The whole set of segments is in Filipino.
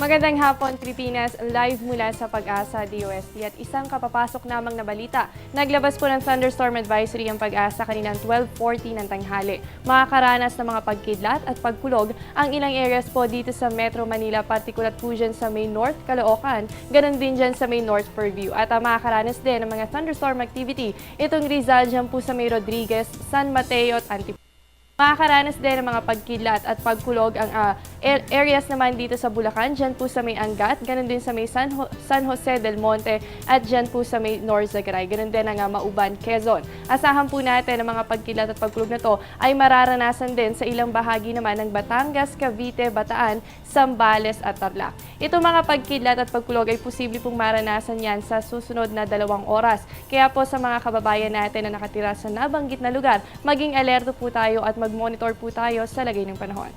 Magandang hapon, Pilipinas. Live mula sa Pag-asa, DOST at isang kapapasok namang na balita. Naglabas po ng thunderstorm advisory ang Pag-asa kaninang 12:40 ng tanghali. Makakaranas ng mga pagkidlat at pagkulog ang ilang areas po dito sa Metro Manila, partikular po dyan sa may North, Caloocan, ganun din dyan sa may North Purview. At makakaranas din ng mga thunderstorm activity itong Rizal dyan po sa may Rodriguez, San Mateo at Antipolo. Makakaranas din ng mga pagkidlat at pagkulog ang areas naman dito sa Bulacan, dyan po sa may Angat, ganun din sa may San Jose del Monte at dyan po sa may North Zagaray, ganun din ang Mauban, Quezon. Asahan po natin ang mga pagkidlat at pagkulog na to ay mararanasan din sa ilang bahagi naman ng Batangas, Cavite, Bataan, Zambales at Tarlac. Ito mga pagkidlat at pagkulog ay posible pong maranasan yan sa susunod na 2 oras. Kaya po sa mga kababayan natin na nakatira sa nabanggit na lugar, maging alerto po tayo at mag-monitor po tayo sa lagay ng panahon.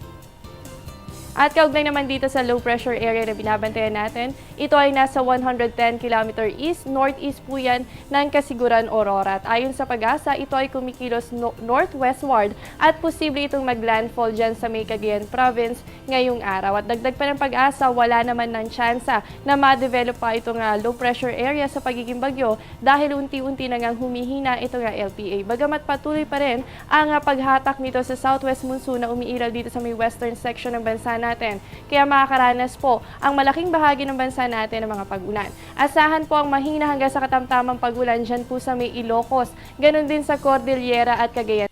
At kaugnay naman dito sa low pressure area na binabantayan natin, ito ay nasa 110 km east-northeast po yan ng Kasiguran, Aurora. At ayon sa Pag-asa, ito ay kumikilos northwestward at posible itong maglandfall dyan sa may Cagayan Province ngayong araw. At dagdag pa ng Pag-asa, wala naman ng tsansa na ma-develop pa itong low pressure area sa pagiging bagyo dahil unti-unti na ngang humihina itong LPA. Bagamat patuloy pa rin ang paghatak nito sa southwest monsoon na umiiral dito sa may western section ng bansa natin. Kaya makakaranas po ang malaking bahagi ng bansa natin ng mga pag-ulan. Asahan po ang mahina hanggang sa katamtamang pag-ulan dyan po sa may Ilocos, ganun din sa Cordillera at Cagayan.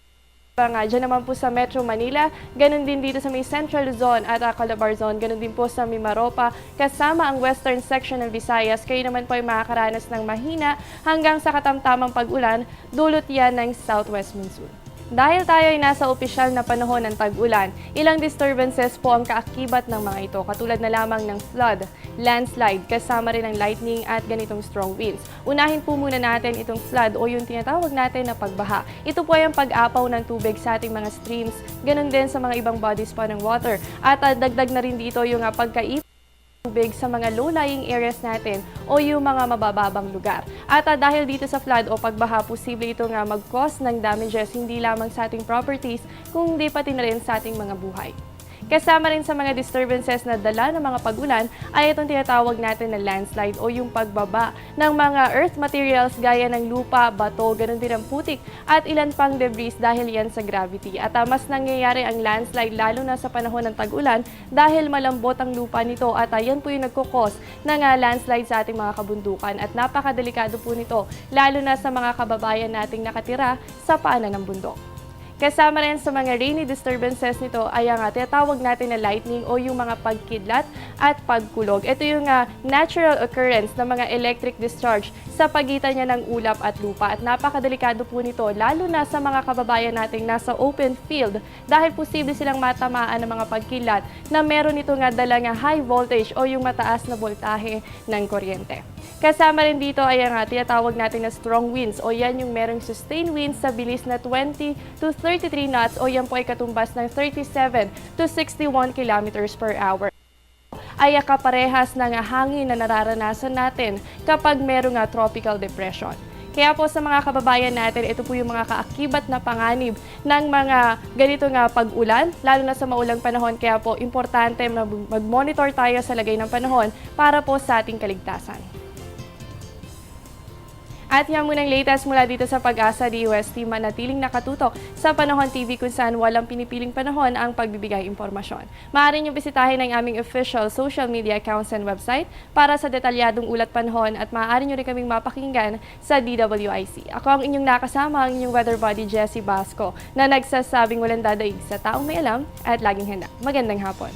Dyan naman po sa Metro Manila, ganun din dito sa may Central Luzon at Calabar Zone, ganun din po sa Mimaropa, kasama ang western section ng Visayas. Kayo naman po ay makakaranas ng mahina hanggang sa katamtamang pag-ulan, dulot yan ng southwest monsoon. Dahil tayo ay nasa opisyal na panahon ng tag-ulan, ilang disturbances po ang kaakibat ng mga ito, katulad na lamang ng flood, landslide, kasama rin ng lightning at ganitong strong winds. Unahin po muna natin itong flood o yung tinatawag natin na pagbaha. Ito po ay ang pag-apaw ng tubig sa ating mga streams, ganun din sa mga ibang bodies pa ng water. At dagdag na rin dito yung pagkaipon tubig sa mga low-lying areas natin o yung mga mabababang lugar. At dahil dito sa flood o pagbaha, posible ito mag-cause ng damages hindi lamang sa ating properties, kundi pati na rin sa ating mga buhay. Kasama rin sa mga disturbances na dala ng mga pag-ulan ay itong tinatawag natin na landslide o yung pagbaba ng mga earth materials gaya ng lupa, bato, ganun din ang putik at ilan pang debris dahil yan sa gravity. At mas nangyayari ang landslide lalo na sa panahon ng tag-ulan dahil malambot ang lupa nito at yan po yung nagkukos ng landslide sa ating mga kabundukan at napakadelikado po nito lalo na sa mga kababayan nating nakatira sa paanan ng bundok. Kasama rin sa mga rainy disturbances nito ay ang tinatawag natin na lightning o yung mga pagkidlat at pagkulog. Ito yung natural occurrence ng mga electric discharge sa pagitan niya ng ulap at lupa. At napakadelikado po nito lalo na sa mga kababayan nating nasa open field dahil posible silang matamaan ng mga pagkidlat na meron ito dala high voltage o yung mataas na voltahe ng kuryente. Kasama rin dito ay ang tinatawag natin na strong winds o yan yung merong sustained winds sa bilis na 20 to 33 knots o yan po ay katumbas ng 37 to 61 kilometers per hour. Ay kaparehas ng hangin na nararanasan natin kapag merong tropical depression. Kaya po sa mga kababayan natin, ito po yung mga kaakibat na panganib ng mga ganito pag-ulan, lalo na sa maulang panahon. Kaya po importante na mag-monitor tayo sa lagay ng panahon para po sa ating kaligtasan. At yan muna ang latest mula dito sa Pag-asa DOST. Manatiling nakatutok sa Panahon TV kung saan walang pinipiling panahon ang pagbibigay impormasyon. Maaari niyo bisitahin ang aming official social media accounts and website para sa detalyadong ulat panahon at maaari niyo rin kaming mapakinggan sa DWIC. Ako ang inyong nakasama, ang inyong weather body Jessie Basco na nagsasabing walang dadaig sa taong may alam at laging handa. Magandang hapon.